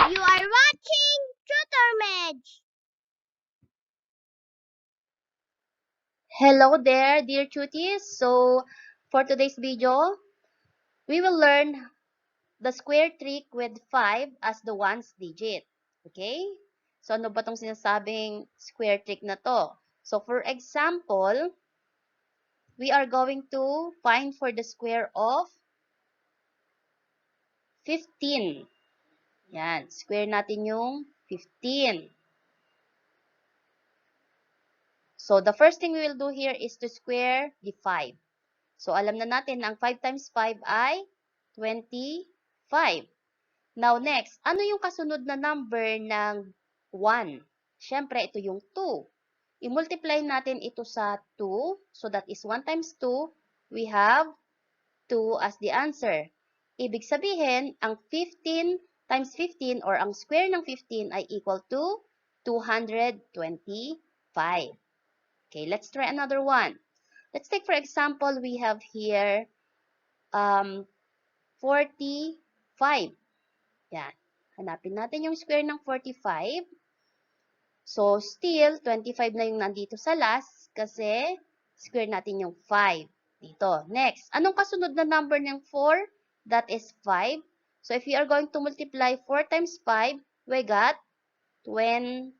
You are watching Tutormage. Hello there, dear cuties. So, for today's video, we will learn the square trick with 5 as the ones digit. Okay? So, ano ba itong sinasabing square trick na to? So, for example, we are going to find for the square of 15. Yan, square natin yung 15. So, the first thing we will do here is to square the 5. So, alam na natin na ang 5 times 5 ay 25. Now, next, ano yung kasunod na number ng 1? Siyempre, ito yung 2. I-multiply natin ito sa 2. So, that is 1 times 2. We have 2 as the answer. Ibig sabihin, ang 15 times 15 or ang square ng 15 ay equal to 225. Okay, let's try another one. Let's take, for example, we have here 45. Yan. Hanapin natin yung square ng 45. So, still, 25 na yung nandito sa last kasi square natin yung 5 dito. Next, anong kasunod na number ng 4? That is 5. So, if we are going to multiply 4 times 5, we got 20.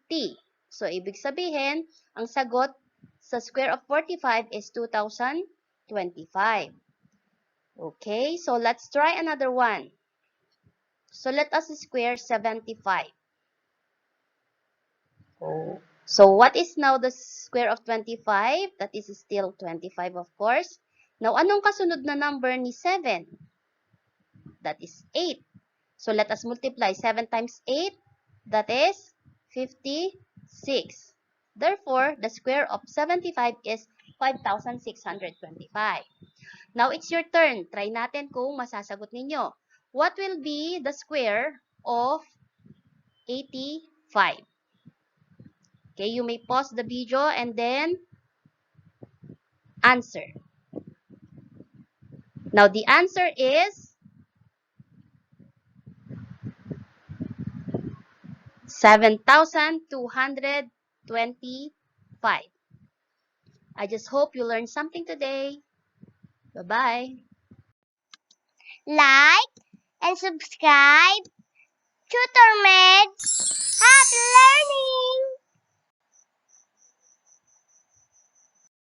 So, ibig sabihin, ang sagot sa square of 45 is 2025. Okay, so let's try another one. So, let us square 75. Oh. So, what is now the square of 25? That is still 25, of course. Now, anong kasunod na number ni 7? That is 8. So, let us multiply 7 times 8. That is 56. Therefore, the square of 75 is 5,625. Now, it's your turn. Try natin kung masasagot ninyo. What will be the square of 85? Okay, you may pause the video and then answer. Now, the answer is 7,225. I just hope you learned something today. Bye-bye. Like and subscribe. Tutormage. Happy learning!